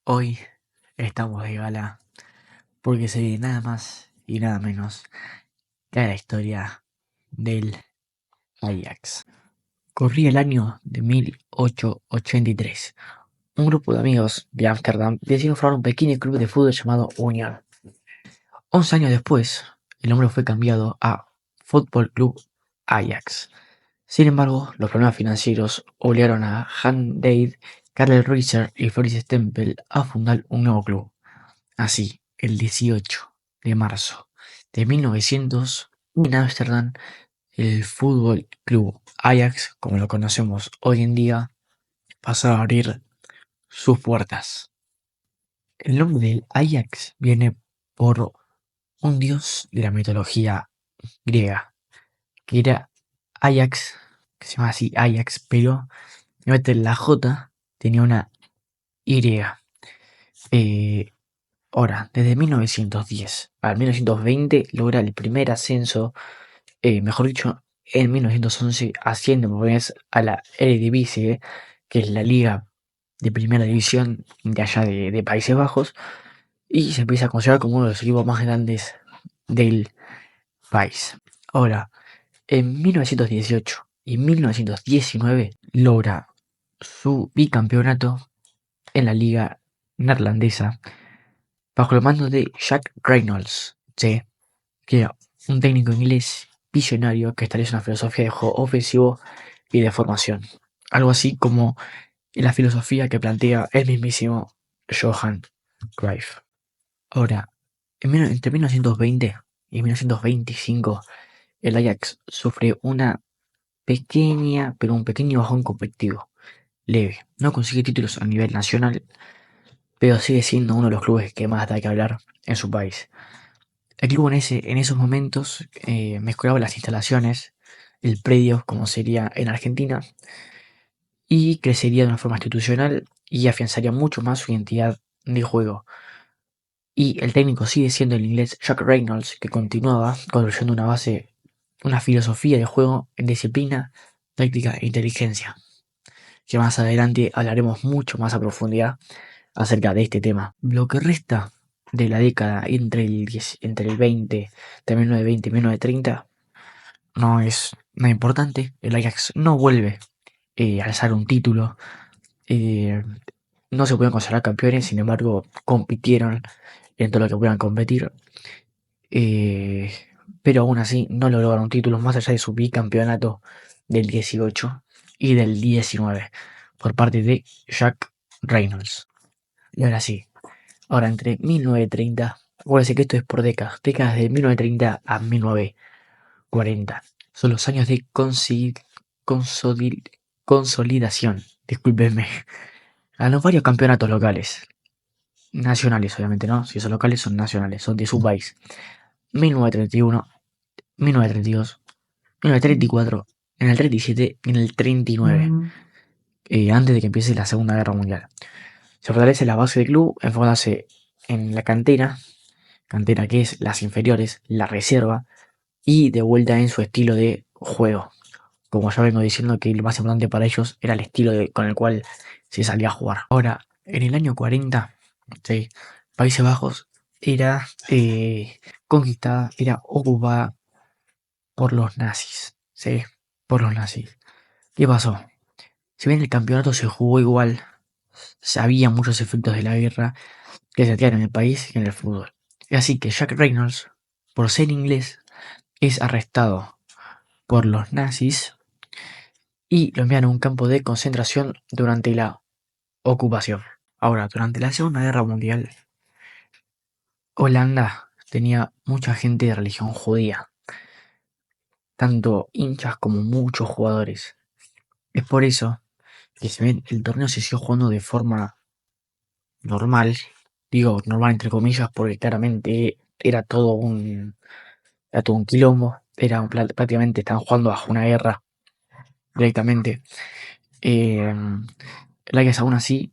Hoy estamos de gala porque se viene nada más y nada menos que la historia del Ajax. Corría el año de 1883. Un grupo de amigos de Ámsterdam decidieron formar un pequeño club de fútbol llamado Unión. 11 años después, el nombre fue cambiado a Fútbol Club Ajax. Sin embargo, los problemas financieros obligaron a Han Dade, Karel Reiser y Floris Stempel a fundar un nuevo club. Así, el 18 de marzo de 1900, en Ámsterdam, el Fútbol Club Ajax, como lo conocemos hoy en día, pasó a abrir sus puertas. El nombre del Ajax viene por un dios de la mitología griega, que era Ajax, que se llama así Ajax, pero en vez de la J tenía una Y. Eh, Ahora, desde 1910 al 1920 logra el primer ascenso, mejor dicho, en 1911 asciende por primera vez a la Eredivisie, que es la liga de primera división de allá de Países Bajos, y se empieza a considerar como uno de los equipos más grandes del país. Ahora, en 1918 y 1919 logra su bicampeonato en la liga neerlandesa bajo el mando de Jack Reynolds, ¿sí? Que era un técnico inglés visionario que establece una filosofía de juego ofensivo y de formación. Algo así como la filosofía que plantea el mismísimo Johan Cruyff. Ahora, entre 1920 y 1925, el Ajax sufre un pequeño bajón competitivo, leve. No consigue títulos a nivel nacional, pero sigue siendo uno de los clubes que más da que hablar en su país. El club en esos momentos mejoraba las instalaciones, el predio, como sería en Argentina, y crecería de una forma institucional y afianzaría mucho más su identidad de juego. Y el técnico sigue siendo el inglés Jack Reynolds, que continuaba construyendo una filosofía de juego en disciplina, táctica e inteligencia, que más adelante hablaremos mucho más a profundidad acerca de este tema. Lo que resta de la década entre el 20, de 1920 y 1930, no es nada importante. El Ajax no vuelve a alzar un título. eh, no se pueden considerar campeones, sin embargo, compitieron en todo lo que puedan competir. eh, pero aún así no lograron títulos más allá de su bicampeonato del 18 y del 19 por parte de Jack Reynolds. Y ahora sí, ahora entre 1930, acuérdense que esto es por décadas de 1930 a 1940. Son los años de consolidación, discúlpenme. Ganó varios campeonatos locales, nacionales obviamente, ¿no? Si son locales son nacionales, son de su país. 1931, 1932, 1934, en el 37 y en el 39, antes de que empiece la Segunda Guerra Mundial. Se fortalece la base del club enfocándose en la cantera que es las inferiores, la reserva y de vuelta en su estilo de juego. Como ya vengo diciendo que lo más importante para ellos era el estilo con el cual se salía a jugar. Ahora, en el año 40, ¿sí? Países Bajos era conquistada, era ocupada por los nazis, ¿sí? Por los nazis. ¿Qué pasó? Si bien el campeonato se jugó igual, sabía muchos efectos de la guerra que se hacían en el país y en el fútbol. Así que Jack Reynolds, por ser inglés, es arrestado por los nazis y lo envían a un campo de concentración durante la ocupación. Ahora, durante la Segunda Guerra Mundial, Holanda tenía mucha gente de religión judía, tanto hinchas como muchos jugadores. Es por eso que si bien el torneo se siguió jugando de forma normal, digo normal entre comillas porque claramente era todo un quilombo, prácticamente estaban jugando bajo una guerra directamente. El Ajax aún así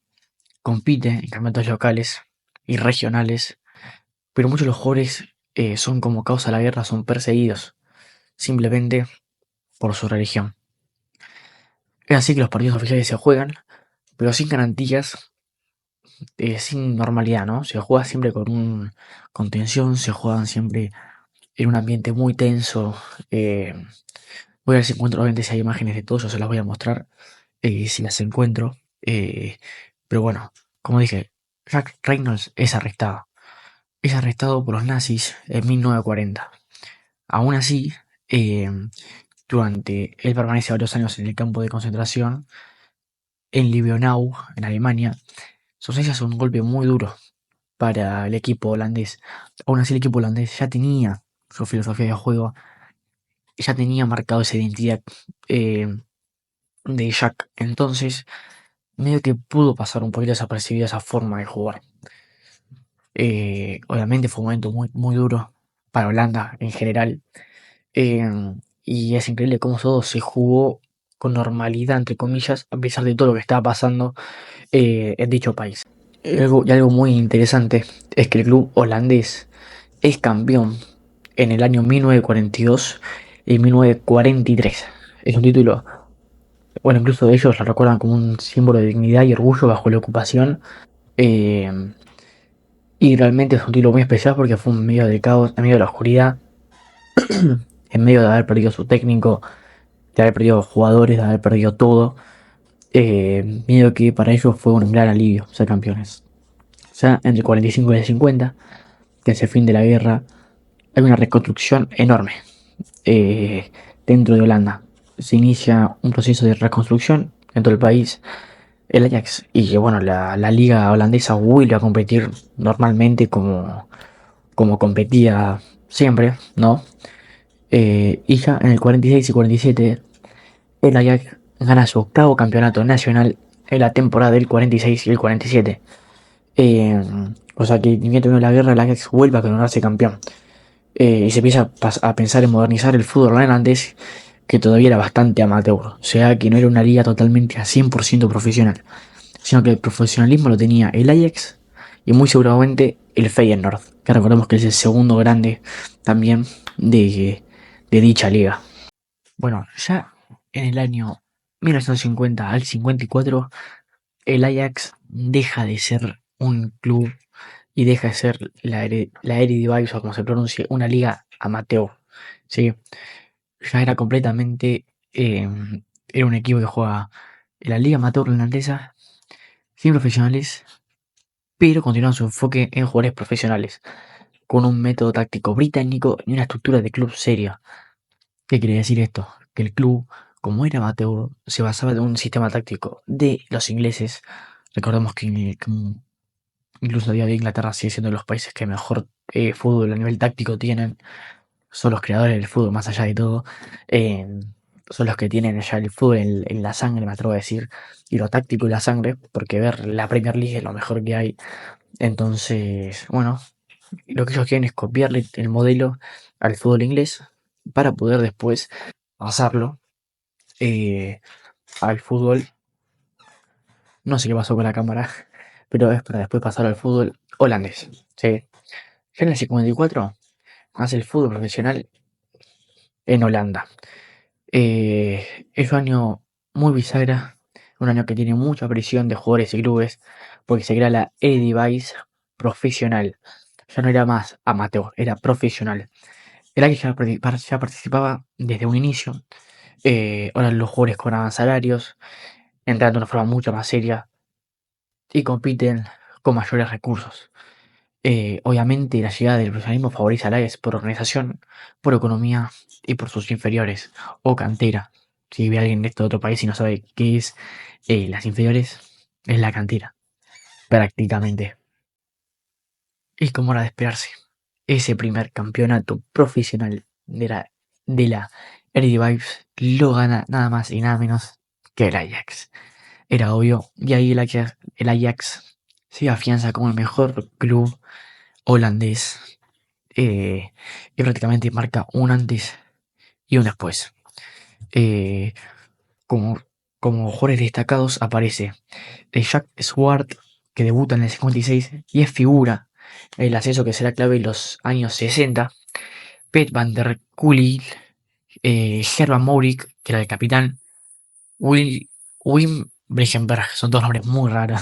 compite en campeonatos locales y regionales, pero muchos de los jugadores son convocados a la guerra, son perseguidos simplemente por su religión. Es así que los partidos oficiales se juegan, pero sin garantías sin normalidad, ¿no? Se juega siempre con tensión, se juegan siempre en un ambiente muy tenso. Voy a ver si encuentro, obviamente, si hay imágenes de todo, yo se las voy a mostrar, si las encuentro. Eh, pero bueno, como dije, Jack Reynolds es arrestado. Es arrestado por los nazis en 1940. Aún así, eh, él permanece varios años en el campo de concentración en Liebenau, en Alemania. Sus es un golpe muy duro para el equipo holandés. Aún así, el equipo holandés ya tenía su filosofía de juego, ya tenía marcado esa identidad eh, de Jack. Entonces, medio que pudo pasar un poquito desapercibida esa forma de jugar. Obviamente fue un momento muy, muy duro para Holanda en general. eh, y es increíble cómo todo se jugó con normalidad, entre comillas, a pesar de todo lo que estaba pasando en dicho país. Y algo muy interesante es que el club holandés es campeón en el año 1942 y 1943. Es un título, bueno, incluso ellos lo recuerdan como un símbolo de dignidad y orgullo bajo la ocupación. eh, y realmente es un título muy especial porque fue en medio del caos, en medio de la oscuridad, en medio de haber perdido su técnico, de haber perdido jugadores, de haber perdido todo. Medio que para ellos fue un gran alivio ser campeones. Ya entre el 45 y el 50, que es el fin de la guerra, hay una reconstrucción enorme eh, dentro de Holanda. Se inicia un proceso de reconstrucción dentro del país, el Ajax, y que bueno, la liga holandesa vuelve a competir normalmente como competía siempre, ¿no? Y ya en el 46 y 47, el Ajax gana su octavo campeonato nacional en la temporada del 46 y el 47. O sea que ni bien terminó la guerra, el Ajax vuelve a coronarse campeón. Y se empieza a pensar en modernizar el fútbol holandés, que todavía era bastante amateur. O sea que no era una liga totalmente a 100% profesional, sino que el profesionalismo lo tenía el Ajax y muy seguramente el Feyenoord, que recordemos que es el segundo grande también de dicha liga. Bueno, ya en el año 1950 al 54, el Ajax deja de ser un club y deja de ser la Eredivisie, o como se pronuncia, una liga amateur. ¿Sí? Ya era completamente. Era un equipo que juega en la liga amateur holandesa, sin profesionales, pero continuaba su enfoque en jugadores profesionales, con un método táctico británico y una estructura de club seria. ¿Qué quiere decir esto? Que el club, como era amateur, se basaba en un sistema táctico de los ingleses. Recordemos que incluso a día de hoy Inglaterra sigue siendo de los países que mejor fútbol a nivel táctico tienen. Son los creadores del fútbol, más allá de todo. eh, Son los que tienen ya el fútbol en la sangre, me atrevo a decir. Y lo táctico y la sangre, porque ver la Premier League es lo mejor que hay. Entonces, bueno, lo que ellos quieren es copiarle el modelo al fútbol inglés para poder después pasarlo eh, al fútbol. No sé qué pasó con la cámara, pero es para después pasarlo al fútbol holandés. ¿Sí? Ya en el 54 hace el fútbol profesional en Holanda. Es un año muy bisagra, un año que tiene mucha presión de jugadores y clubes, porque se crea la Eredivisie profesional. Ya no era más amateur, era profesional. El Ajax ya participaba desde un inicio. Ahora los jugadores cobraban salarios, entran de una forma mucho más seria y compiten con mayores recursos. Obviamente la llegada del profesionalismo favorece al Ajax por organización, por economía y por sus inferiores o cantera. Si ve a alguien de este otro país y no sabe qué es las inferiores, es la cantera, prácticamente. Y como era de esperarse, ese primer campeonato profesional de la Eredivisie lo gana nada más y nada menos que el Ajax. Era obvio, y ahí el Ajax se afianza como el mejor club holandés y prácticamente marca un antes y un después. Eh, como, como jugadores destacados aparece Jack Swart, que debuta en el 56 y es figura el ascenso que será clave en los años 60. Pet van der Kuil, Herman Maurik, que era el capitán, Will, Wim Brechenberg, son todos nombres muy raros.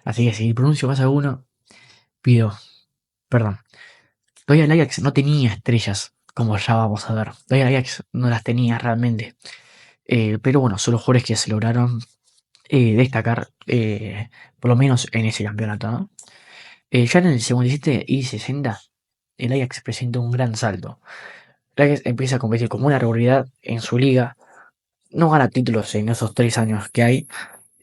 Así que si pronuncio más alguno, pido perdón. Todavía el Ajax no tenía estrellas, como ya vamos a ver. Todavía el Ajax no las tenía realmente. Pero bueno, son los jugadores que se lograron destacar, por lo menos en ese campeonato, ¿no? Ya en el 57 y 60, el Ajax presenta un gran salto. El Ajax empieza a competir como una regularidad en su liga. No gana títulos en esos 3 años que hay,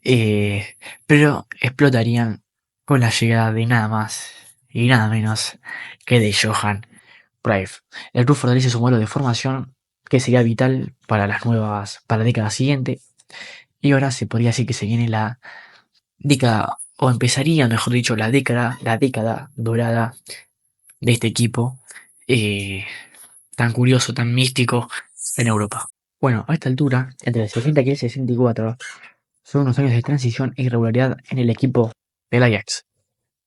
eh, pero explotarían con la llegada de nada más y nada menos que de Johan Cruyff. El club fortalece su modelo de formación que sería vital para la década siguiente. Y ahora se podría decir que se viene la década, o empezaría, mejor dicho, la década dorada de este equipo, eh, tan curioso, tan místico en Europa. Bueno, a esta altura, entre el 60 y el 64, son unos años de transición e irregularidad en el equipo del Ajax.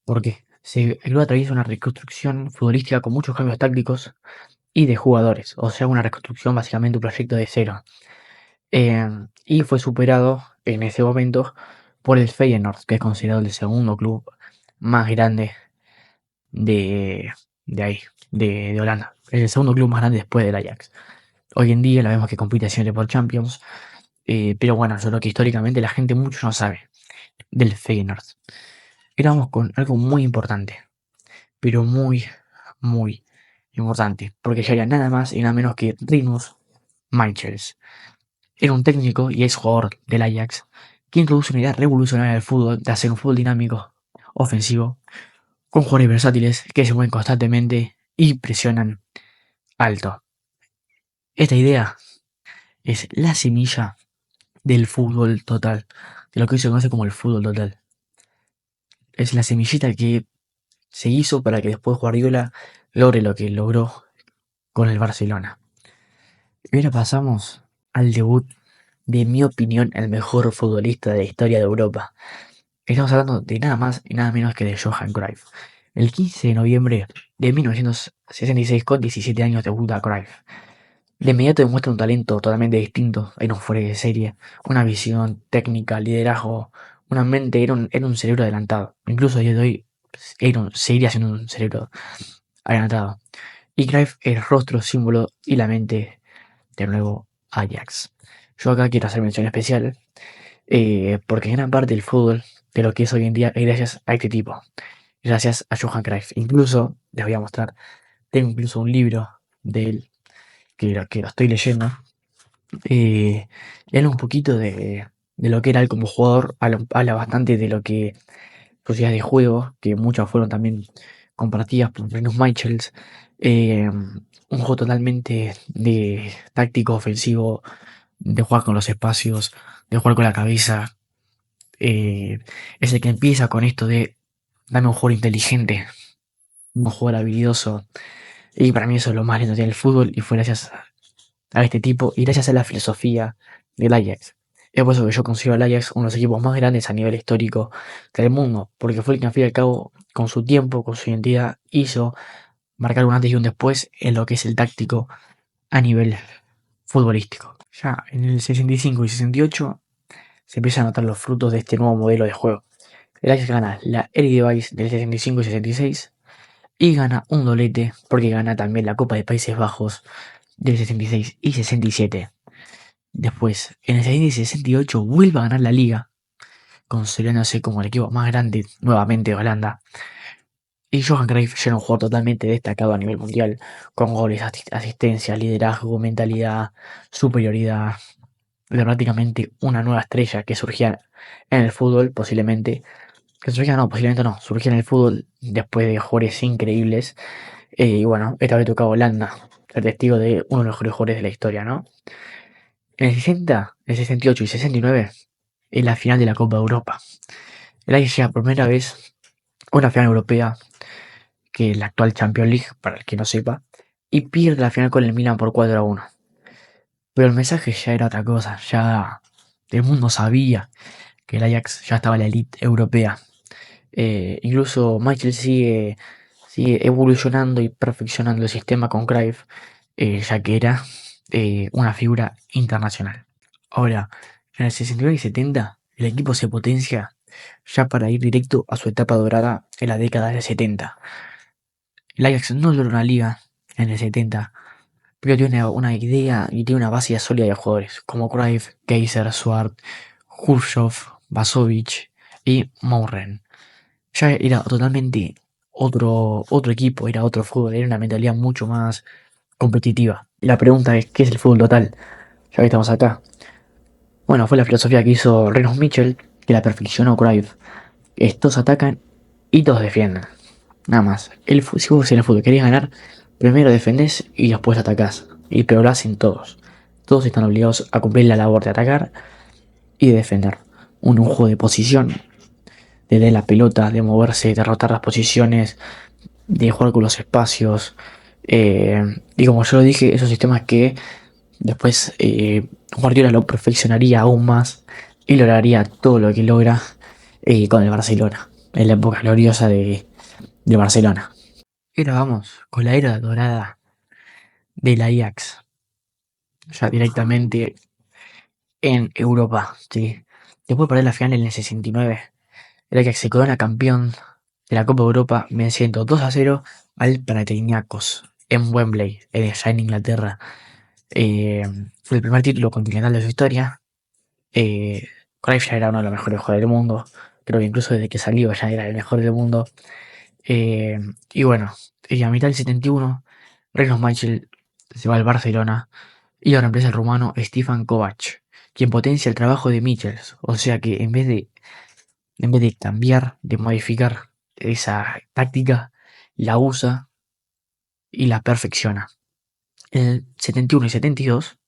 ¿Por qué? El club atraviesa una reconstrucción futbolística con muchos cambios tácticos y de jugadores, o sea, una reconstrucción, básicamente un proyecto de cero. Y fue superado en ese momento por el Feyenoord, que es considerado el segundo club más grande de, de ahí, de Holanda. Es el segundo club más grande después del Ajax. Hoy en día la vemos que compite siempre por Champions, pero bueno, yo creo que históricamente la gente mucho no sabe del Feyenoord. Éramos con algo muy importante, pero muy, muy importante, porque ya era nada más y nada menos que Rinus Michels. Era un técnico y ex jugador del Ajax que introduce una idea revolucionaria del fútbol, de hacer un fútbol dinámico, ofensivo, con jugadores versátiles que se mueven constantemente y presionan alto. Esta idea es la semilla del fútbol total, de lo que hoy se conoce como el fútbol total. Es la semillita que se hizo para que después Guardiola logre lo que logró con el Barcelona. Y ahora pasamos al debut de mi opinión el mejor futbolista de la historia de Europa. Estamos hablando de nada más y nada menos que de Johan Cruyff. El 15 de noviembre de 1966, con 17 años, debuta Cruyff. De inmediato demuestra un talento totalmente distinto, era un fuera de serie, una visión técnica, liderazgo, una mente, era un cerebro adelantado. Incluso a día de hoy seguiría siendo un cerebro adelantado. Y Cruyff es el rostro, símbolo y la mente del nuevo Ajax. Yo acá quiero hacer mención especial, porque gran parte del fútbol de lo que es hoy en día es gracias a este tipo, gracias a Johan Cruyff. Incluso, les voy a mostrar, tengo incluso un libro de él que lo estoy leyendo. Y habla un poquito de lo que era él como jugador, habla bastante de lo que sus ideas de juego, que muchas fueron también compartidas por Rinus Michels. Un juego totalmente de táctico, ofensivo, de jugar con los espacios, de jugar con la cabeza. eh, es el que empieza con esto de dame un jugador inteligente, un jugador habilidoso. Y para mí eso es lo más lindo que tiene el fútbol y fue gracias a este tipo y gracias a la filosofía del Ajax. Es por eso que yo considero al Ajax uno de los equipos más grandes a nivel histórico del mundo, porque fue el que al fin y al cabo, con su tiempo, con su identidad, hizo marcar un antes y un después en lo que es el táctico a nivel futbolístico. Ya en el 65 y 68 se empiezan a notar los frutos de este nuevo modelo de juego. El Ajax gana la Eredivisie del 65 y 66 y gana un doblete porque gana también la Copa de Países Bajos del 66 y 67. Después, en el 60 y 68 vuelve a ganar la liga, consolidándose como el equipo más grande nuevamente de Holanda. Y Johan Cruyff ya era un jugador totalmente destacado a nivel mundial, con goles, asistencia, liderazgo, mentalidad, superioridad. Era prácticamente una nueva estrella que surgía en el fútbol, posiblemente. Posiblemente no, surgía en el fútbol después de jugadores increíbles. Y bueno, esta vez tocaba Holanda, ser testigo de uno de los mejores jugadores de la historia, ¿no? En el 60, el 68 y 69, en la final de la Copa de Europa. El Ajax llega por primera vez a una final europea, que es la actual Champions League, para el que no sepa, y pierde la final con el Milan por 4-1. Pero el mensaje ya era otra cosa, ya el mundo sabía que el Ajax ya estaba en la elite europea. Incluso Michael sigue evolucionando y perfeccionando el sistema con Cruyff, ya que era una figura internacional. Ahora, en el 69 y 70, el equipo se potencia ya para ir directo a su etapa dorada en la década del 70. El Ajax no logró una liga en el 70, pero tiene una idea y tiene una base sólida de jugadores como Cruyff, Kaiser, Swart, Khrushchev, Vasovic y Mauren. Ya era totalmente otro equipo, era otro fútbol, era una mentalidad mucho más competitiva. Y la pregunta es, ¿qué es el fútbol total? Ya que estamos acá. Bueno, fue la filosofía que hizo Reynolds Mitchell, que la perfeccionó Cruyff. Estos atacan y todos defienden. Nada más. Si vos en el fútbol querés ganar, primero defendés y después atacás. Pero lo hacen todos. Todos están obligados a cumplir la labor de atacar y de defender. Un juego de posición, de dar la pelota, de moverse, de rotar las posiciones, de jugar con los espacios. Y como yo lo dije, esos sistemas que después Guardiola lo perfeccionaría aún más y lograría todo lo que logra con el Barcelona, en la época gloriosa de Barcelona. Ahora vamos con la era dorada del Ajax, ya directamente en Europa, ¿sí? Después de perder la final en el 69, el Ajax se corona campeón de la Copa Europa venciendo 2-0 al Panathinaikos en Wembley, allá en Inglaterra. Eh, Fue el primer título continental de su historia. Cruyff ya era uno de los mejores jugadores del mundo. Creo que incluso desde que salió ya era el mejor del mundo. Eh, y bueno, a mitad del 71, Reynolds Michel se va al Barcelona y ahora empieza el rumano Stefan Kovac, quien potencia el trabajo de Michels. O sea que en vez de cambiar, de modificar esa táctica, la usa y la perfecciona. En el 71 y 72,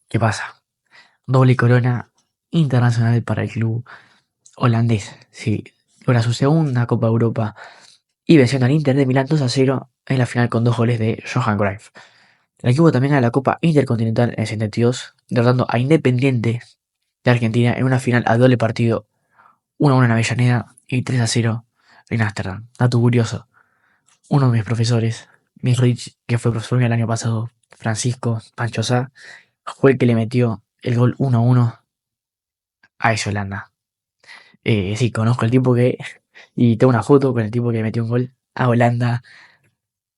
¿qué pasa? Doble corona internacional para el club holandés. Sí, logra su segunda Copa Europa y venciendo al Inter de Milán 2-0 en la final con 2 goles de Johan Cruyff. El equipo también gana la Copa Intercontinental en el 72, derrotando a Independiente de Argentina en una final a doble partido, 1-1 en Avellaneda y 3-0 en Ámsterdam. Dato curioso, uno de mis profesores, Miss Rich, que fue profesor mío el año pasado, Francisco Pancho Sá, fue el que le metió el gol 1-1 a esa Holanda. Sí, conozco el tipo que. Y tengo una foto con el tipo que metió un gol a Holanda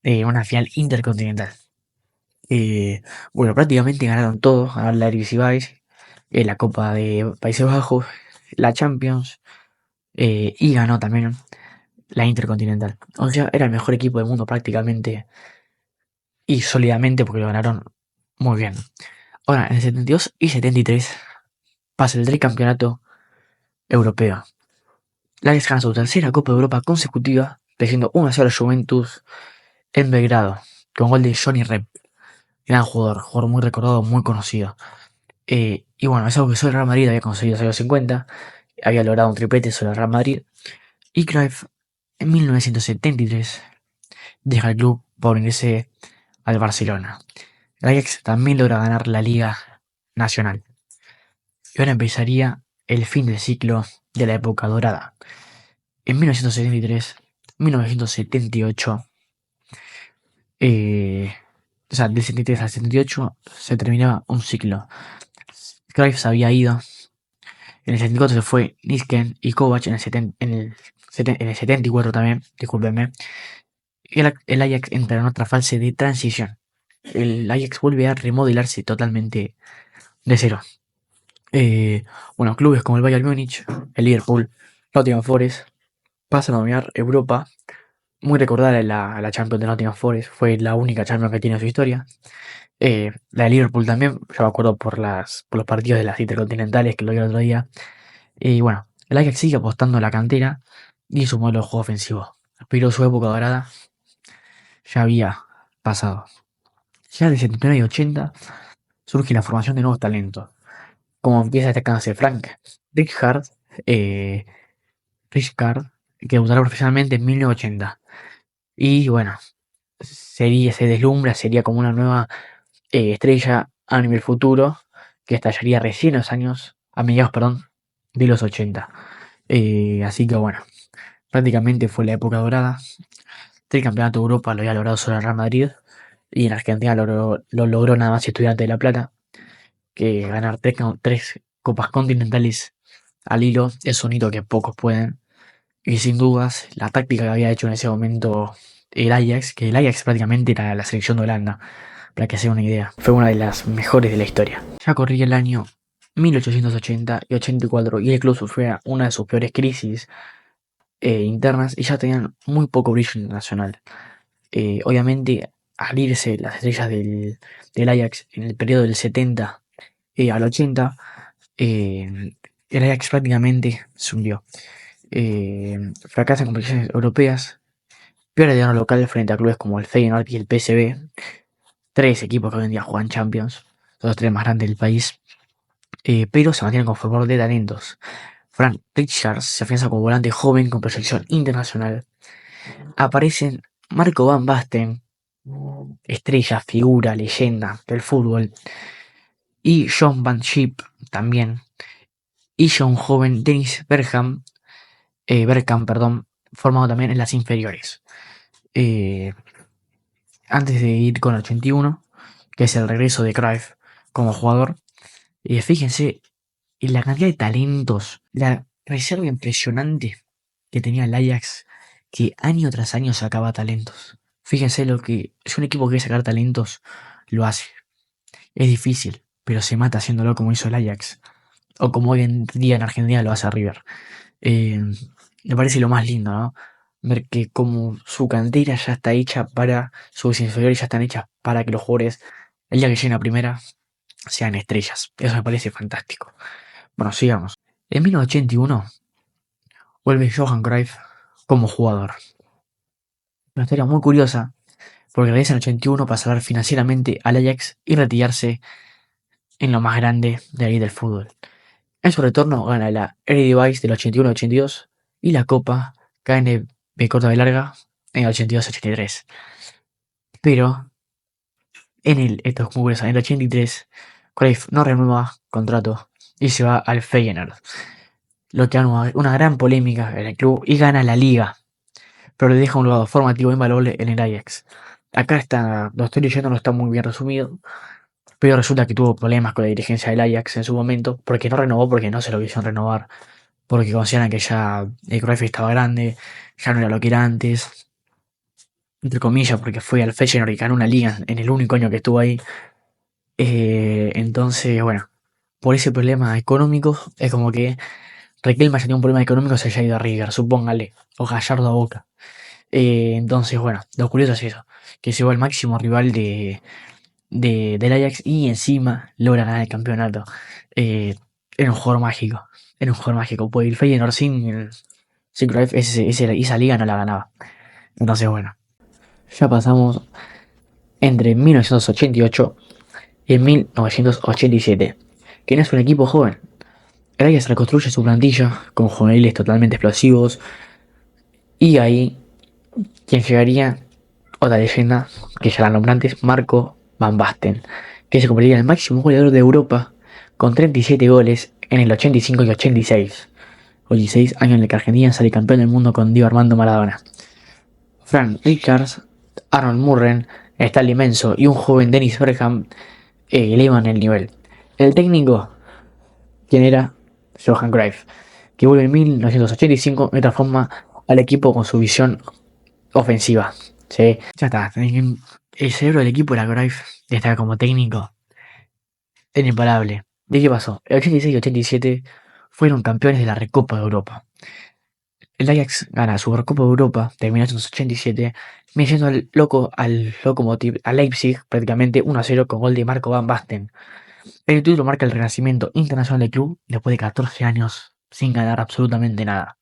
en una final intercontinental. Bueno, prácticamente ganaron todos. Ganaron la Eredivisie, la Copa de Países Bajos, la Champions y ganó también la Intercontinental. O sea, era el mejor equipo del mundo prácticamente y sólidamente porque lo ganaron muy bien. Ahora, en el 72 y 73 pasa el tricampeonato europeo. La Ajax gana su tercera Copa de Europa consecutiva, venciendo 1-0 a Juventus en Belgrado, con gol de Johnny Rep. Gran jugador muy recordado, muy conocido. Y bueno, es algo que solo el Real Madrid había conseguido en los años 50, había logrado un triplete sobre el Real Madrid. Y Cruyff, en 1973, deja el club por unirse al Barcelona. El Ajax también logra ganar la Liga Nacional. Y ahora empezaría el fin del ciclo de la época dorada. En 1973, 1978, o sea, del 73 al 78 se terminaba un ciclo. Cruyff se había ido. En el 74 se fue Nisken y Kovac en el 74 también, discúlpenme. Y el Ajax entra en otra fase de transición. El Ajax vuelve a remodelarse totalmente de cero. Bueno, clubes como el Bayern Múnich, el Liverpool, Nottingham Forest pasan a dominar Europa. Muy recordada la Champions de Nottingham Forest, fue la única Champions que tiene en su historia. La de Liverpool también, yo me acuerdo por los partidos de las intercontinentales que lo vi el otro día. Y bueno, el Ajax sigue apostando a la cantera y su modelo de juego ofensivo. Pero su época dorada ya había pasado. Ya de 79 y 80 surge la formación de nuevos talentos. Como empieza a destacarse Frank Rijkaard, eh, que debutará profesionalmente en 1980. Y bueno, se deslumbra, sería como una nueva estrella a nivel futuro que estallaría recién a mediados, perdón, de los 80. Así que bueno, prácticamente fue la época dorada. El campeonato de Europa lo había logrado solo el Real Madrid y en Argentina lo logró nada más Estudiantes de La Plata, que ganar tres copas continentales al hilo es un hito que pocos pueden. Y sin dudas, la táctica que había hecho en ese momento el Ajax, que el Ajax prácticamente era la selección de Holanda, para que se den una idea, fue una de las mejores de la historia. Ya corría el año 1880 y 84 y el club sufría una de sus peores crisis internas y ya tenían muy poco brillo internacional. Obviamente, al irse las estrellas del Ajax en el periodo del 70 al 80, el Ajax prácticamente se hundió. Fracasa en competiciones europeas, pierde el dinero local frente a clubes como el Feyenoord y el PSV, tres equipos que hoy en día juegan Champions, los tres más grandes del país, pero se mantienen con favor de talentos. Frank Rijkaard se afianza como volante joven con proyección internacional. Aparecen Marco Van Basten, estrella, figura, leyenda del fútbol, y John Van Schip también, y un joven Dennis Bergkamp, perdón, formado también en las inferiores. Eh, Antes de ir con el 81, que es el regreso de Cruyff como jugador, fíjense en la cantidad de talentos, la reserva impresionante que tenía el Ajax, que año tras año sacaba talentos. Fíjense lo que si un equipo quiere sacar talentos, lo hace. Es difícil, pero se mata haciéndolo como hizo el Ajax, o como hoy en día en Argentina lo hace River. Eh, Me parece lo más lindo, ¿no? Ver que como su cantera ya está hecha para, sus inferiores ya están hechas para que los jugadores, el día que lleguen a primera, sean estrellas. Eso me parece fantástico. Bueno, sigamos. En 1981 vuelve Johan Cruyff como jugador. Una historia muy curiosa, porque regresa en el 81 para salvar financieramente al Ajax y retirarse en lo más grande de ahí del fútbol. En su retorno gana la Eredivisie del 81-82 y la Copa KNB corta de larga en el 82-83. Pero esto es muy curioso, en el 83 Cruyff no renueva contrato y se va al Feyenoord, lo que da una gran polémica en el club y gana la liga, pero le deja un legado formativo invaluable en el Ajax. Acá está, lo estoy leyendo, no está muy bien resumido, pero resulta que tuvo problemas con la dirigencia del Ajax en su momento, porque no renovó, porque no se lo quisieron renovar, porque consideran que ya el Cruyff estaba grande, ya no era lo que era antes, entre comillas, porque fue al Feyenoord y ganó una liga en el único año que estuvo ahí. Entonces, bueno, por ese problema económico, es como que Riquelme ya tenía un problema económico, se haya ido a River, supóngale, o Gallardo a Boca. Entonces, bueno, lo curioso es eso, que llegó al máximo rival del Ajax y encima logra ganar el campeonato. Eh, Era un jugador mágico, era un jugador mágico, pues el Feyenoord sin Cruyff esa liga no la ganaba. Entonces, bueno, ya pasamos entre 1988 y en 1987, que no es un equipo joven. El Ajax reconstruye su plantilla con juveniles totalmente explosivos y ahí quien llegaría, otra leyenda que ya la nombré antes, Marco Van Basten, que se convertiría en el máximo goleador de Europa con 37 goles en el 85 y 86. 86 años en el que Argentina sale campeón del mundo con Diego Armando Maradona. Frank Rijkaard, Arnold Murren, Stanley Menzo y un joven Dennis Bergkamp elevan el nivel. El técnico, quien era Johan Cruyff, que vuelve en 1985 y transforma al equipo con su visión ofensiva. ¿Sí? Ya está. El cerebro del equipo era Cruyff, destaca como técnico. Era imparable. ¿De qué pasó? El 86 y 87 fueron campeones de la Recopa de Europa. El Ajax gana su Recopa de Europa de 1987, venciendo al Lokomotiv, a Leipzig, prácticamente 1-0 con gol de Marco Van Basten. El título marca el renacimiento internacional del club después de 14 años sin ganar absolutamente nada.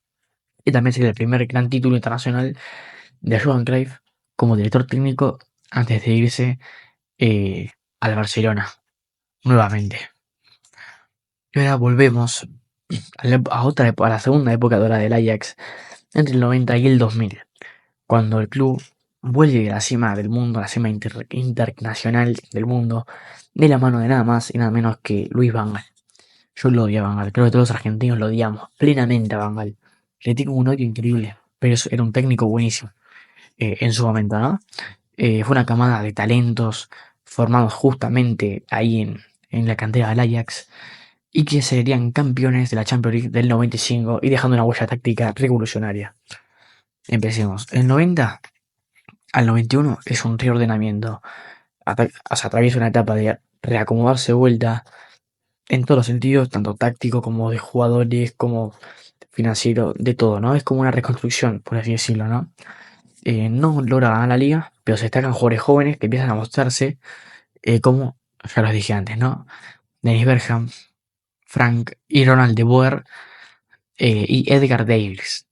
Y también sería el primer gran título internacional de Johan Cruyff como director técnico antes de irse al Barcelona nuevamente. Y ahora volvemos a la segunda época dorada del Ajax, entre el 90 y el 2000, cuando el club vuelve a la cima del mundo, a la cima internacional del mundo, de la mano de nada más y nada menos que Luis Van Gaal. Yo lo odio a Van Gaal, creo que todos los argentinos lo odiamos plenamente a Van Gaal. Le tengo un odio increíble, pero era un técnico buenísimo en su momento, ¿no? Fue una camada de talentos formados justamente ahí en la cantera del Ajax. y que serían campeones de la Champions League del 95 y dejando una huella táctica revolucionaria. Empecemos. El 90 al 91 es un reordenamiento. Atraviesa una etapa de reacomodarse vuelta en todos los sentidos, tanto táctico como de jugadores, como financiero, de todo, ¿no? Es como una reconstrucción, por así decirlo, ¿no? No logra ganar la liga, pero se destacan jugadores jóvenes que empiezan a mostrarse, como ya los dije antes, ¿no? Dennis Bergkamp, Frank y Ronald de Boer, y Edgar Davis.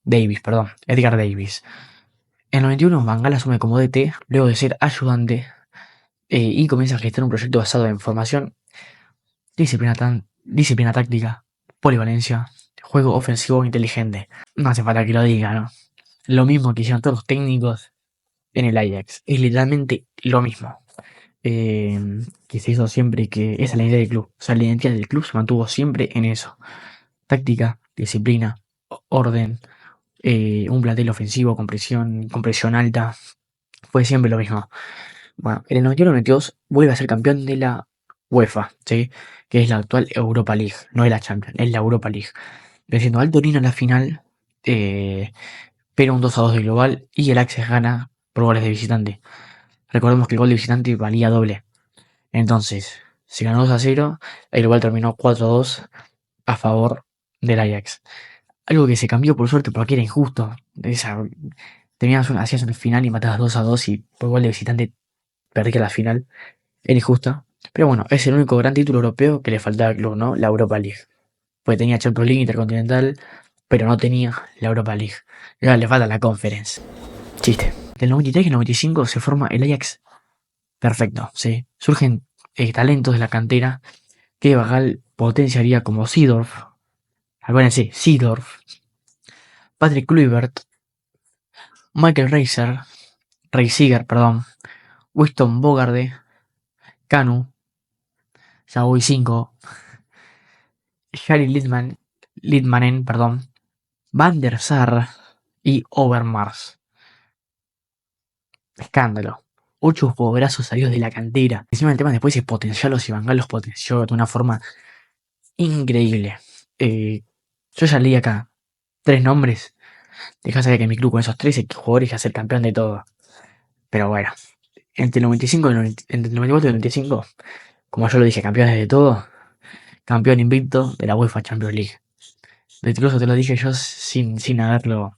En el 91, Van Gaal asume como DT, luego de ser ayudante, y comienza a gestionar un proyecto basado en formación, disciplina táctica, polivalencia, juego ofensivo inteligente. No hace falta que lo diga, ¿no? Lo mismo que hicieron todos los técnicos en el Ajax. Es literalmente lo mismo. Que se hizo siempre, que esa es la idea del club. O sea, la identidad del club se mantuvo siempre en eso. Táctica, disciplina, orden, un plantel ofensivo con presión alta. Fue siempre lo mismo. Bueno, en el 91-92 vuelve a ser campeón de la UEFA, ¿sí? Que es la actual Europa League. No es la Champions, es la Europa League. Venciendo al Torino en la final, pero un 2-2 de global y el Ajax gana por goles de visitante. Recordemos que el gol de visitante valía doble. Entonces, se ganó 2-0, el global terminó 4-2 a favor del Ajax. Algo que se cambió por suerte porque era injusto. Hacías una final y matabas 2-2 y por gol de visitante perdías la final. Era injusta. Pero bueno, es el único gran título europeo que le faltaba al club, ¿no? La Europa League. Pues tenía Champions League Intercontinental, pero no tenía la Europa League. Ya le falta la Conference. Chiste. Del 93 al 95 se forma el Ajax perfecto, ¿sí? Surgen talentos de la cantera que Bagal potenciaría como Seedorf. Acuérdense, Seedorf. Patrick Kluivert, Michael Reisiger, perdón, Winston Bogarde, Kanu, Savoy 5, Shari Lidmanen, perdón, Van der Sar y Overmars. Escándalo. 8 jugadorazos salidos de la cantera. Encima el tema después es potenciarlos y Van Gaal los potenció de una forma increíble. Yo ya leí acá 3 nombres. Dejá saber que en mi club con esos 13 jugadores ya ser campeón de todo. Pero bueno, entre el 95 entre el 94 y el 95, como yo lo dije, campeones de todo. Campeón invicto de la UEFA Champions League. Incluso te lo dije yo sin haberlo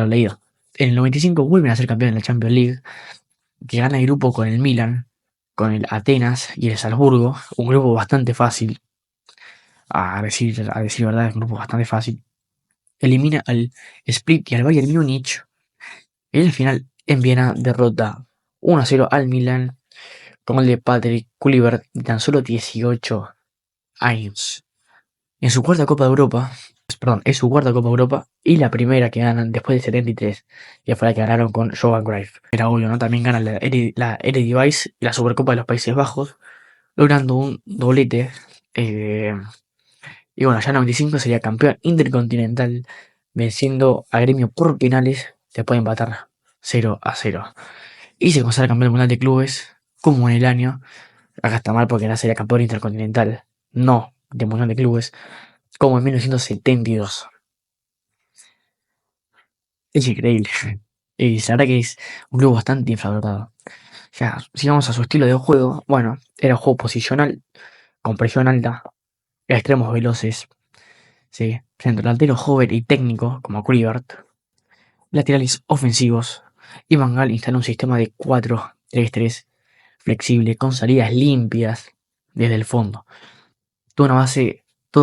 leído. En el 95 vuelven a ser campeones de la Champions League, que gana el grupo con el Milan, con el Atenas y el Salzburgo, un grupo bastante fácil, a decir verdad, es un grupo bastante fácil. Elimina al Split y al Bayern Múnich. En el final, en Viena, derrota 1-0 al Milan, con el de Patrick Kluivert de tan solo 18 años. En su cuarta Copa de Europa, es su cuarta Copa de Europa y la primera que ganan después del 73, que fue la que ganaron con Johan Cruyff. Era obvio, ¿no? También ganan la Eredivisie y la Supercopa de los Países Bajos, logrando un doblete. Y bueno, ya en 95 sería campeón intercontinental, venciendo a Gremio por penales, después de empatar 0-0. Y se consagra campeón mundial de clubes, como en el año. Acá está mal porque no sería campeón intercontinental, no de mundial de clubes, como en 1972. Es increíble. Y la verdad que es un club bastante infravalorado. Ya, si vamos a su estilo de juego, bueno, era un juego posicional, con presión alta, extremos veloces, ¿sí? Centro delantero joven y técnico, como Kluivert, laterales ofensivos, y Van Gaal instaló un sistema de 4-3-3 flexible, con salidas limpias desde el fondo. Todo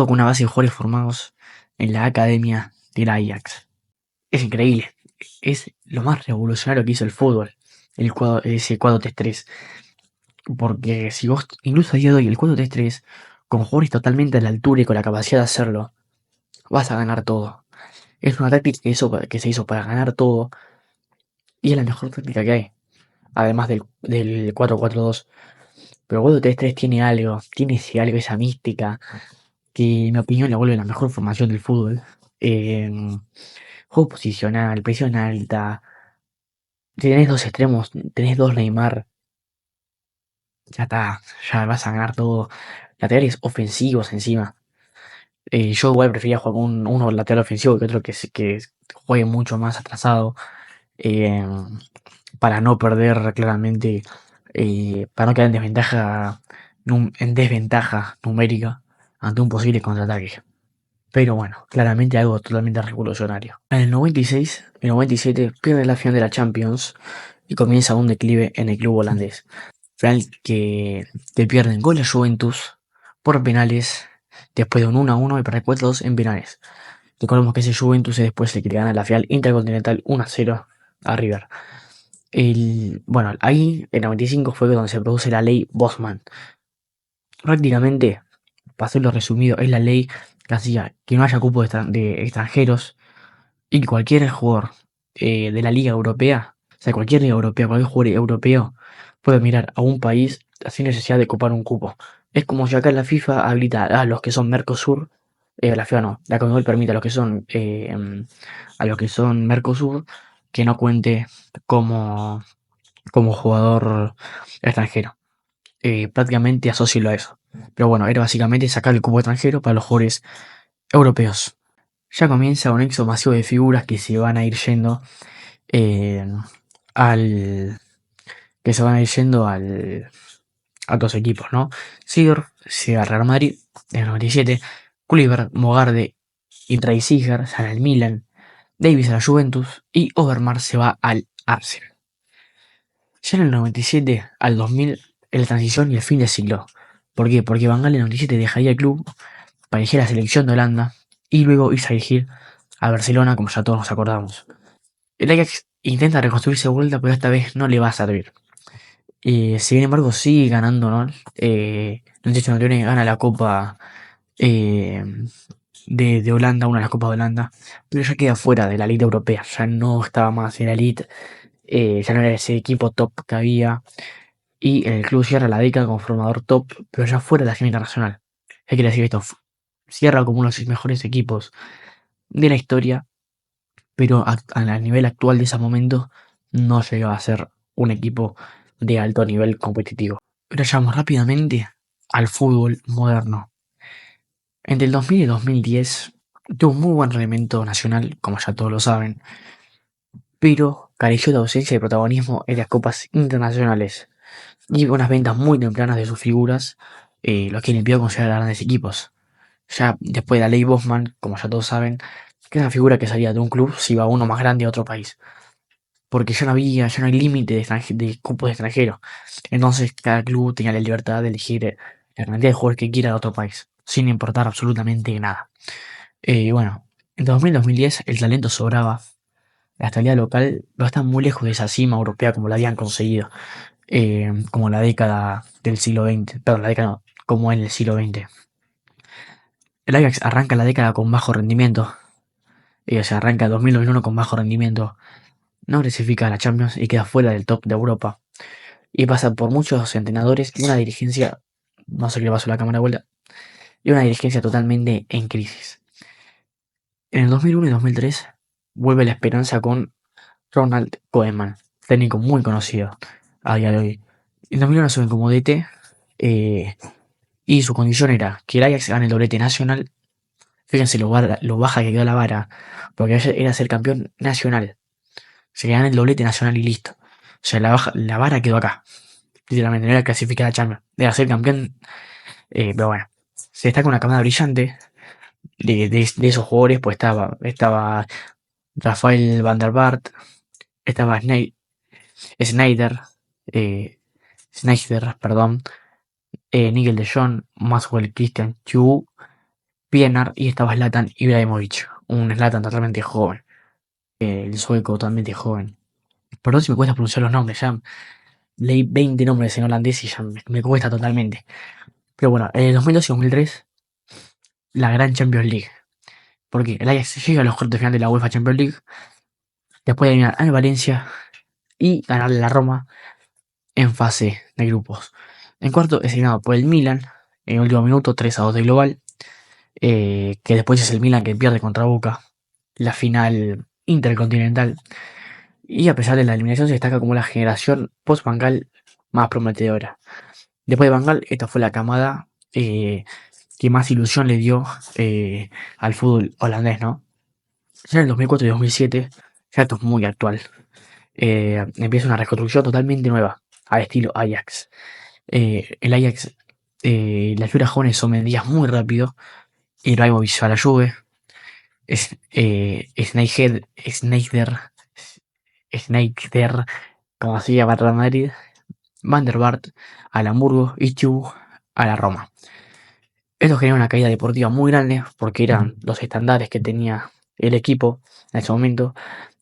con una base de jugadores formados en la academia del Ajax. Es increíble. Es lo más revolucionario que hizo el fútbol, ese 4-3-3. Porque si vos, incluso a día de hoy, el 4-3-3, con jugadores totalmente a la altura y con la capacidad de hacerlo, vas a ganar todo. Es una táctica que se hizo para ganar todo y es la mejor táctica que hay. Además del 4-4-2. Pero el 4-3-3 tiene esa mística, que en mi opinión la vuelve la mejor formación del fútbol. Juego posicional, presión alta. Si tenés dos extremos, tenés dos Neymar, ya está, ya vas a ganar todo. laterales ofensivos encima. Yo igual prefería jugar con uno lateral ofensivo que otro que juegue mucho más atrasado, eh, para no perder claramente, para no quedar en desventaja numérica ante un posible contraataque. Pero bueno, claramente algo totalmente revolucionario. En el 96 y 97 pierde la final de la Champions y comienza un declive en el club holandés. Final que pierden con la Juventus por penales después de un 1-1 y perder 4-2 en penales. Recordemos que ese Juventus es después el que le gana la final intercontinental 1-0 a River. Bueno, ahí en 95 fue donde se produce la ley Bosman. Prácticamente, para hacerlo resumido, es la ley que hacía que no haya cupo de extranjeros y que cualquier jugador, de la Liga Europea, o sea, cualquier Liga Europea, cualquier jugador europeo, puede mirar a un país sin necesidad de copar un cupo. Es como si acá la FIFA habilita a los que son Mercosur, la FIFA no, la Conmebol permite a los que son Mercosur que no cuente como, como jugador extranjero. Prácticamente asócialo a eso. Pero bueno, era básicamente sacar el cupo extranjero para los jugadores europeos. Ya comienza un éxodo masivo de figuras que se van a ir yendo, eh, al que se van a ir yendo a otros equipos, ¿no? Seedorf se va al Real Madrid en el 97, Kluivert, Mogarde y Dreisseiger se van al Milan, Davis a la Juventus y Overmars se va al Arsenal. Ya en el 97 al 2000 es la transición y el fin del siglo. ¿Por qué? Porque Van Gaal en el 97 dejaría el club para elegir a la selección de Holanda y luego irse a elegir a Barcelona, como ya todos nos acordamos. El Ajax intenta reconstruirse de vuelta, pero esta vez no le va a servir. Sin embargo, sigue ganando, ¿no? Manchester United gana la Copa, eh, de Holanda, una de las Copas de Holanda, pero ya queda fuera de la Liga Europea, ya no estaba más en la Elite, ya no era ese equipo top que había, y el club cierra la década como formador top, pero ya fuera de la escena internacional. ¿Qué quiere decir esto? Cierra como uno de los mejores equipos de la historia, pero a nivel actual de ese momento no llegaba a ser un equipo de alto nivel competitivo. Pero llegamos rápidamente al fútbol moderno. Entre el 2000 y el 2010 tuvo un muy buen rendimiento nacional, como ya todos lo saben, pero careció de ausencia de protagonismo en las copas internacionales y unas ventas muy tempranas de sus figuras, lo que le impidió considerar a grandes equipos. Ya después de la ley Bosman, como ya todos saben, que es una figura que salía de un club si iba a uno más grande a otro país. Porque ya no hay límite de cupos de extranjeros. Entonces cada club tenía la libertad de elegir, la cantidad de jugadores que quiera de otro país, sin importar absolutamente nada. Bueno, en 2000 2010 el talento sobraba, la estabilidad local no está muy lejos de esa cima europea como la habían conseguido, como la década del siglo XX, perdón, la década no, como en el siglo XX. El Ajax arranca la década con bajo rendimiento, o sea, arranca 2001 con bajo rendimiento, no clasifica a la Champions y queda fuera del top de Europa. Y pasa por muchos entrenadores y una dirigencia, no sé qué le pasó a la cámara de vuelta, y una dirigencia totalmente en crisis. En el 2001 y 2003 vuelve la esperanza con Ronald Koeman, técnico muy conocido a día de hoy. En 2001 asume como DT, y su condición era que el Ajax gane el doblete nacional. Fíjense lo baja que quedó la vara, porque era ser campeón nacional. Se gana el doblete nacional y listo. O sea, la vara quedó acá. Literalmente, no era clasificar a Champions, era ser campeón. Pero bueno, se destaca una camada brillante de esos jugadores, pues estaba Rafael Van der Vaart, estaba Snyder, eh, Snyder, perdón, Nigel de Jong, Maxwell Christian Chu, Pienaar y estaba Zlatan Ibrahimovic, un Zlatan totalmente joven, el sueco totalmente joven. Perdón si me cuesta pronunciar los nombres, ya leí 20 nombres en holandés y ya me cuesta totalmente. Pero bueno, en el 2002 y 2003, la gran Champions League. Porque el Ajax llega a los cuartos de final de la UEFA Champions League, después de eliminar al Valencia y ganarle a la Roma en fase de grupos. En cuarto es eliminado por el Milan en el último minuto, 3-2 de global, que después es el Milan que pierde contra Boca la final intercontinental. Y a pesar de la eliminación se destaca como la generación post-Van Gaal más prometedora. Después de Van Gaal, esta fue la camada que más ilusión le dio al fútbol holandés, ¿no? Ya en el 2004 y 2007, ya esto es muy actual, empieza una reconstrucción totalmente nueva, al estilo Ajax. El Ajax, las figuras jóvenes son vendidas muy rápido, Ibrahimovic a la Juve, Sneijder, como se llama Real Madrid, Van der Vaart al Hamburgo y Chu a la Roma. Esto genera una caída deportiva muy grande porque eran los estándares que tenía el equipo en ese momento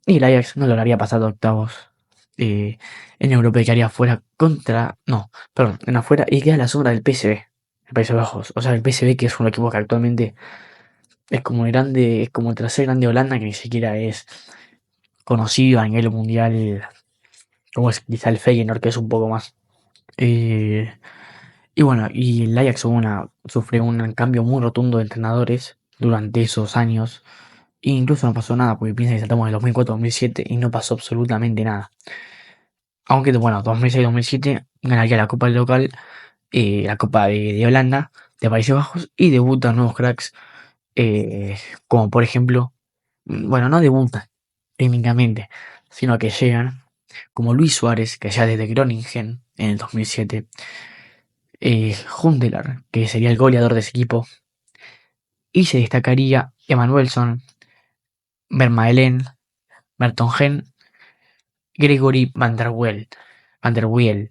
y el Ajax no lograría pasar de octavos en Europa y quedaría fuera en afuera y queda a la sombra del PSV, el Países Bajos. O sea, el PSV que es un equipo que actualmente es como grande, es como el tercer grande de Holanda que ni siquiera es conocido a nivel mundial como es quizá el Feyenoord que es un poco más. Eh, y bueno, y el Ajax sufrió un cambio muy rotundo de entrenadores durante esos años. E incluso no pasó nada, porque piensa que saltamos del 2004 2007 y no pasó absolutamente nada. Aunque, bueno, 2006-2007 ganaría la Copa del Local, la Copa de Holanda, de Países Bajos, y debutan nuevos cracks, como por ejemplo, bueno, no debutan técnicamente, sino que llegan, como Luis Suárez, que ya desde Groningen en el 2007, Huntelaar, que sería el goleador de ese equipo, y se destacaría Emanuelson, Vermaelen, Vertonghen, Gregory Van der Wiel,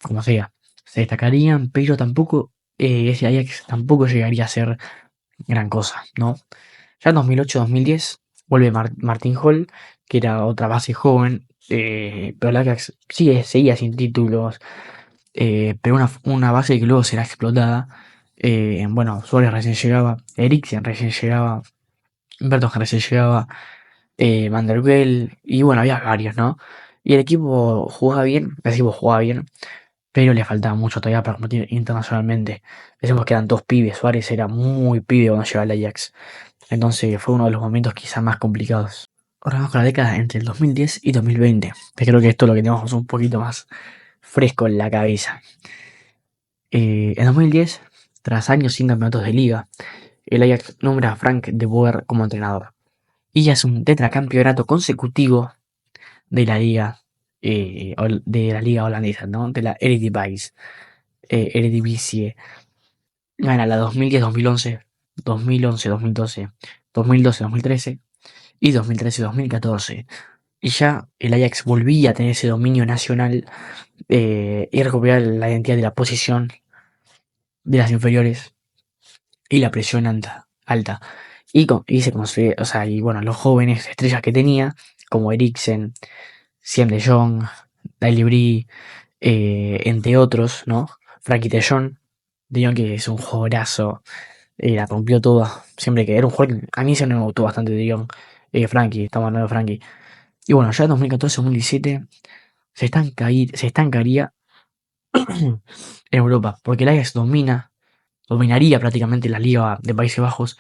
como sea, se destacarían, pero tampoco ese Ajax tampoco llegaría a ser gran cosa, ¿no? Ya en 2008-2010 vuelve Martin Hall, que era otra base joven, pero el Ajax seguía sin títulos, pero una base que luego será explotada. Bueno, Suárez recién llegaba, Eriksen recién llegaba, Berton recién llegaba, Van der Bell, y bueno, había varios, ¿no? Y el equipo jugaba bien, pero le faltaba mucho todavía para competir internacionalmente. Decimos que eran dos pibes, Suárez era muy pibe cuando llegaba al Ajax, entonces fue uno de los momentos quizás más complicados. Ahora vamos con la década entre el 2010 y 2020, que creo que esto es lo que tenemos un poquito más fresco en la cabeza. En 2010, tras años sin campeonatos de liga, el Ajax nombra a Frank de Boer como entrenador. Y ya es un tetracampeonato consecutivo de la liga, de la liga holandesa, ¿no? De la Eredivisie. Gana la 2010-2011, 2011-2012, 2012-2013 y 2013-2014. Y ya el Ajax volvía a tener ese dominio nacional y recuperar la identidad de la posición de las inferiores y la presión alta. Y se construye, o sea, y bueno, los jóvenes estrellas que tenía, como Eriksen, Siem de Jong, Daily Bree, entre otros, ¿no? Frankie de Jong que es un jugadorazo, la rompió toda, siempre que era un jugador que a mí siempre me gustó bastante de Jong, Frankie, estamos hablando de Frankie. Y bueno, ya en 2014-2017 se estancaría en Europa, porque el Ajax dominaría prácticamente la Liga de Países Bajos,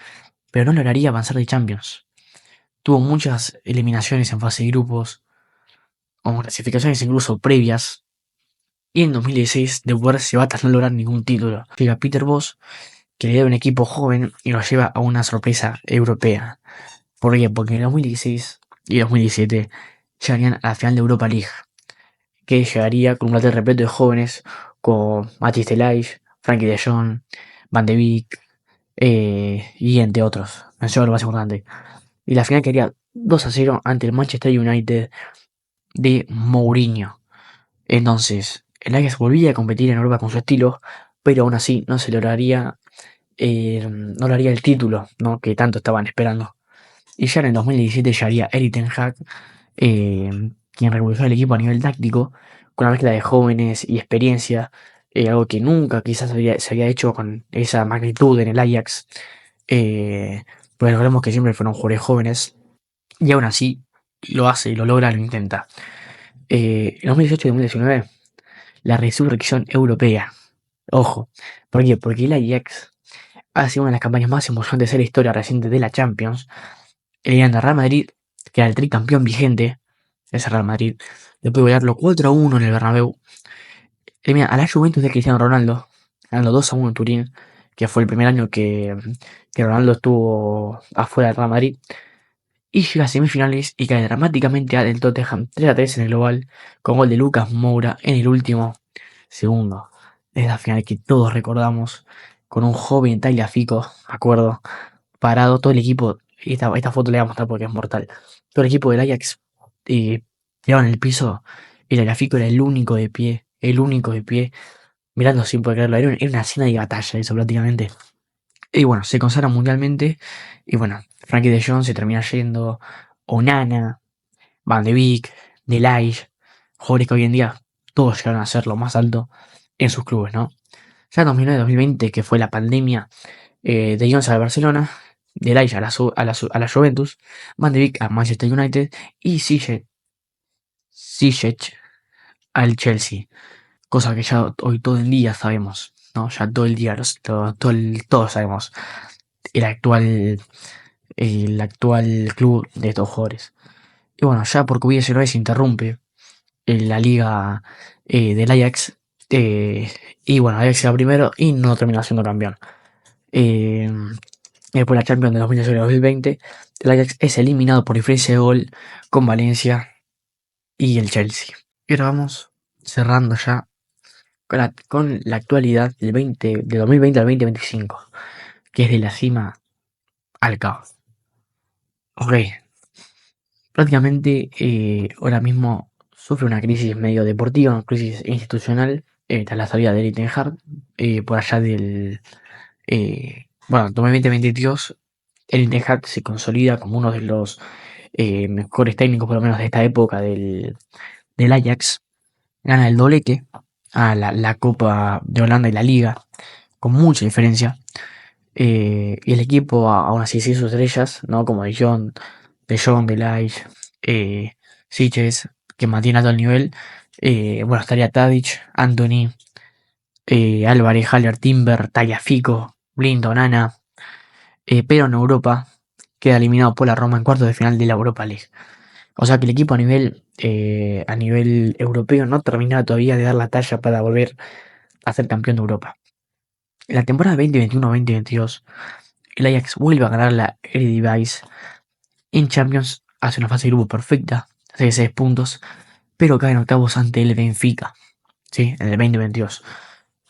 pero no lograría avanzar de Champions. Tuvo muchas eliminaciones en fase de grupos, o clasificaciones incluso previas, y en 2016 de Boer se va tras no lograr ningún título. Llega Peter Bosz, que le da un equipo joven y lo lleva a una sorpresa europea. ¿Por qué? Porque en 2016 y 2017 llegarían a la final de Europa League, que llegaría con un plantel repleto de jóvenes como Mathis de Ligt, Frankie de Jong, Van de Beek y entre otros. Menciono lo más importante. Y la final quedaría 2-0 ante el Manchester United de Mourinho. Entonces, el Ajax volvía a competir en Europa con su estilo, pero aún así no lograría el título, ¿no? Que tanto estaban esperando. Y ya en el 2017 llegaría Erik ten Hag, quien revolucionó el equipo a nivel táctico, con una mezcla de jóvenes y experiencia, algo que nunca quizás se había hecho con esa magnitud en el Ajax, pues recordemos que siempre fueron jugadores jóvenes, y aún así lo hace, lo logra, lo intenta. En 2018 y 2019, la resurrección europea. Ojo, ¿por qué? Porque el Ajax ha sido una de las campañas más emocionantes de la historia reciente de la Champions, eliminando a Real Madrid, que era el tricampeón vigente, ese Real Madrid, después de golearlo 4-1 en el Bernabéu, elimina a la Juventus de Cristiano Ronaldo, ganando 2-1 en Turín, que fue el primer año que Ronaldo estuvo afuera del Real Madrid. Y llega a semifinales y cae dramáticamente al Tottenham 3-3 en el global, con gol de Lucas Moura en el último segundo. Es la final que todos recordamos, con un joven Tagliafico, me acuerdo, parado, todo el equipo, y esta foto le voy a mostrar porque es mortal. Todo el equipo del Ajax tirado en el piso, y Tagliafico era el único de pie, mirando sin poder creerlo. Era una escena de batalla eso prácticamente. Y bueno, se consagra mundialmente. Y bueno, Frankie de Jong se termina yendo. Onana, Van de Beek, Delage, jugadores que hoy en día todos llegaron a ser lo más alto en sus clubes, ¿no? Ya en 2009-2020, que fue la pandemia, de Jong al Barcelona, Delage a la Juventus, Van de Beek a Manchester United y Ziyech al Chelsea. Cosa que ya hoy todo el día sabemos, ¿no? Ya todo el día, todos sabemos el actual club de estos jugadores. Y bueno, ya por COVID-19 se interrumpe la liga del Ajax. Y bueno, Ajax era primero y no terminó siendo campeón. Eh, Después la Champions de 2019-2020, el Ajax es eliminado por diferencia de gol con Valencia y el Chelsea. Y ahora vamos cerrando ya con la actualidad del 2020 al 2025, que es de la cima al caos. Ok, prácticamente ahora mismo sufre una crisis medio deportiva, una crisis institucional, tras la salida de Erik ten Hag, por allá bueno, 2020-2022, Erik ten Hag se consolida como uno de los mejores técnicos, por lo menos de esta época del Ajax, gana el doblete a la Copa de Holanda y la Liga, con mucha diferencia. Y el equipo aún así sí sus estrellas, ¿no? Como de Jong, Delage, Siches, que mantiene alto el nivel. Bueno, estaría Tadic, Anthony, Álvarez, Haller, Timber, Tagliafico, Blind, Onana. Pero en Europa queda eliminado por la Roma en cuartos de final de la Europa League. O sea que el equipo a nivel europeo no termina todavía de dar la talla para volver a ser campeón de Europa. En la temporada 2021-2022, el Ajax vuelve a ganar la Eredivisie. En Champions hace una fase de grupo perfecta, 6 puntos, pero cae en octavos ante el Benfica, ¿sí? En el 2022.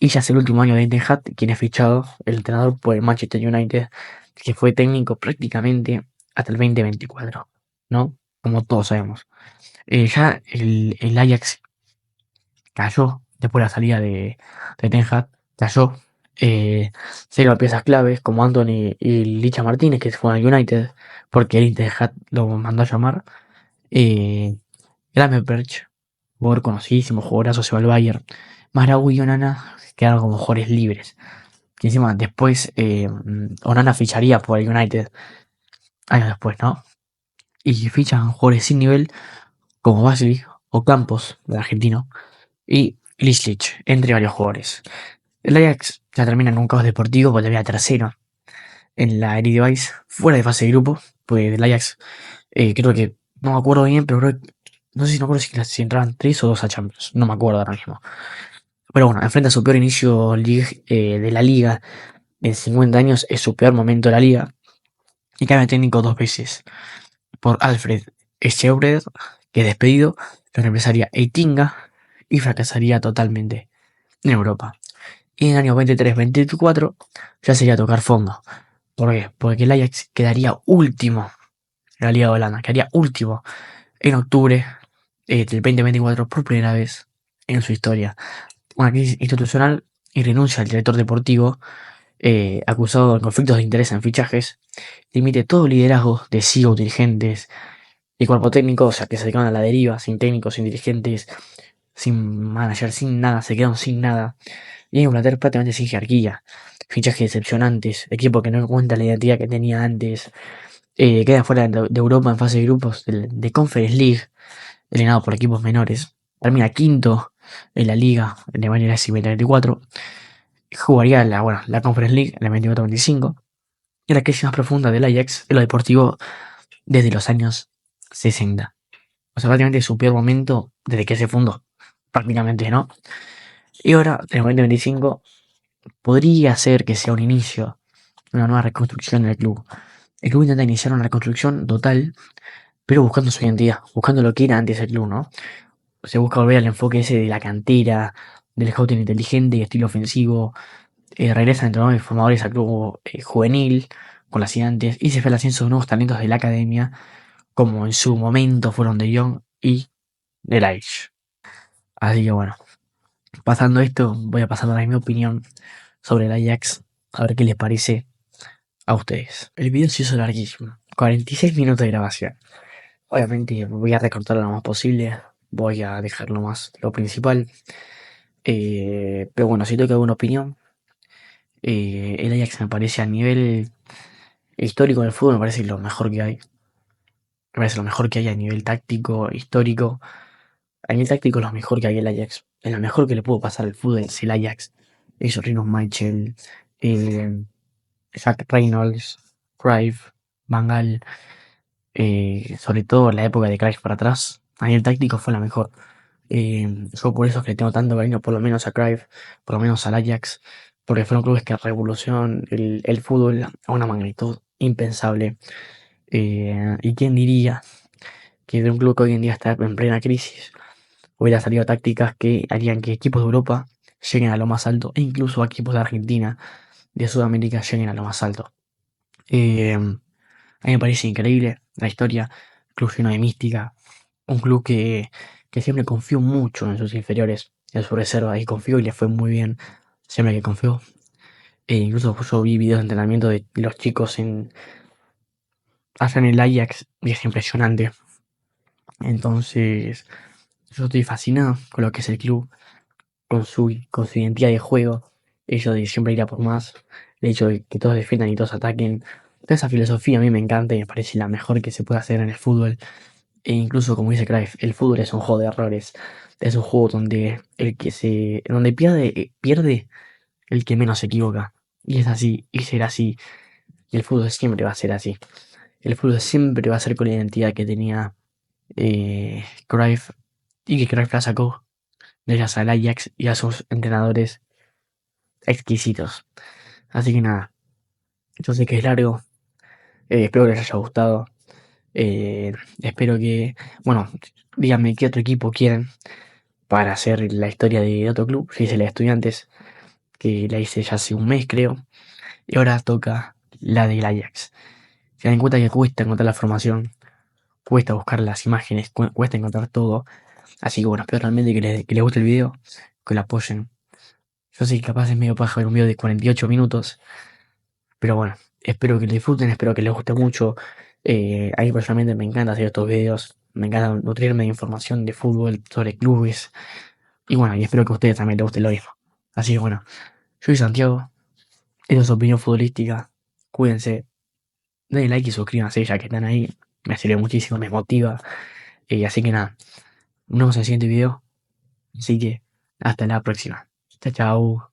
Y ya es el último año de Ten Hag, quien es fichado, el entrenador, por el Manchester United, que fue técnico prácticamente hasta el 2024, ¿no? Como todos sabemos. Ya el Ajax cayó después de la salida de Ten Hag, cayó. Se dieron piezas claves como Anthony y Licha Martínez, que se fueron al United, porque el Ten Hag lo mandó a llamar. Gravenberch, jugador conocidísimo, jugadorazo, se va al Bayern. Marawi y Onana quedaron como jugadores libres. Que encima después Onana ficharía por el United años después, ¿no? Y fichan jugadores sin nivel como Basili o Campos, del argentino, y Lislich, entre varios jugadores. El Ajax ya termina en un caos deportivo porque termina tercero en la Eredivisie, fuera de fase de grupo, pues el Ajax creo que, no me acuerdo bien, pero no sé si me acuerdo si entraban 3 o 2 a Champions, no me acuerdo ahora mismo. Pero bueno, enfrenta su peor inicio de la liga en 50 años, es su peor momento de la liga, y cambia de técnico 2 veces, por Alfred Scheurer, que despedido, lo reemplazaría Eitinga y fracasaría totalmente en Europa. Y en el año 23-24 ya sería tocar fondo. ¿Por qué? Porque el Ajax quedaría último en la Liga de Holanda, quedaría último en octubre del 2024 por primera vez en su historia. Una crisis institucional y renuncia al director deportivo, acusado de conflictos de interés en fichajes, limite todo liderazgo de CEO, dirigentes y cuerpo técnico, o sea que se quedaron a la deriva, sin técnicos, sin dirigentes, sin manager, sin nada, se quedaron sin nada. Y en Inglaterra prácticamente sin jerarquía, fichajes decepcionantes, equipo que no encuentra la identidad que tenía antes, queda fuera de Europa en fase de grupos de Conference League, eliminado por equipos menores, termina quinto en la liga de manera 2024, jugaría la Conference League en el 24-25, y la crisis más profunda del Ajax en lo deportivo desde los años 60. O sea, prácticamente su peor momento desde que se fundó, prácticamente, ¿no? Y ahora, en el 2025, podría ser que sea un inicio, una nueva reconstrucción del club. El club intenta iniciar una reconstrucción total, pero buscando su identidad, buscando lo que era antes el club, ¿no? Se busca volver al enfoque ese de la cantera, del scouting inteligente y estilo ofensivo. Regresan entrenadores y formadores al club juvenil, con las antes, y se ve el ascenso de nuevos talentos de la academia, como en su momento fueron De Jong y De Ligt. Así que bueno, pasando esto, voy a pasar a dar mi opinión sobre el Ajax, a ver qué les parece a ustedes. El video se hizo larguísimo, 46 minutos de grabación. Obviamente voy a recortar lo más posible, voy a dejar lo más lo principal. Pero bueno, si tengo que dar una opinión, el Ajax me parece a nivel histórico del fútbol, me parece lo mejor que hay. Me parece lo mejor que hay a nivel táctico, histórico. A nivel táctico es lo mejor que hay el Ajax. Es lo mejor que le pudo pasar al fútbol es el Ajax. Esos Rinus Michel, eh, Jack Reynolds, Cruyff, Van Gaal, sobre todo la época de Cruyff para atrás. A nivel táctico fue la mejor. Yo por eso es que le tengo tanto cariño, por lo menos a Cruyff, por lo menos al Ajax, porque fueron clubes que revolucionaron el fútbol a una magnitud impensable. ¿Y quién diría que de un club que hoy en día está en plena crisis hubiera salido tácticas que harían que equipos de Europa lleguen a lo más alto e incluso equipos de Argentina, de Sudamérica lleguen a lo más alto? A mí me parece increíble la historia, club lleno de mística, un club que siempre confió mucho en sus inferiores, en su reserva, y confió y le fue muy bien siempre que confió. Incluso yo vi videos de entrenamiento de los chicos allá en el Ajax y es impresionante. Entonces, yo estoy fascinado con lo que es el club, con su identidad de juego, ello de siempre ir a por más, el hecho de que todos defiendan y todos ataquen. Toda esa filosofía a mí me encanta y me parece la mejor que se puede hacer en el fútbol. E incluso, como dice Cruyff, el fútbol es un juego de errores. Es un juego donde pierde el que menos se equivoca. Y es así, y será así. Y el fútbol siempre va a ser así. El fútbol siempre va a ser con la identidad que tenía Cruyff y que Cruyff la sacó gracias al Ajax y a sus entrenadores exquisitos. Así que nada, yo sé que es largo, espero que les haya gustado. Espero que, bueno, díganme qué otro equipo quieren para hacer la historia de otro club. Yo hice la de Estudiantes, que la hice ya hace un mes creo, y ahora toca la del Ajax. Se dan cuenta que cuesta encontrar la formación, cuesta buscar las imágenes, cuesta encontrar todo. Así que bueno, espero realmente que les guste el video, que lo apoyen. Yo sé que capaz es medio paja ver un video de 48 minutos, pero bueno, espero que lo disfruten, espero que les guste mucho. A mí personalmente me encanta hacer estos videos, me encanta nutrirme de información de fútbol, sobre clubes. Y bueno, y espero que a ustedes también les guste lo mismo. Así que bueno, yo soy Santiago, esta es su opinión futbolística. Cuídense, denle like y suscríbanse ya que están ahí. Me sirve muchísimo, me motiva. Así que nada, nos vemos en el siguiente video. Así que hasta la próxima. Chao, chao.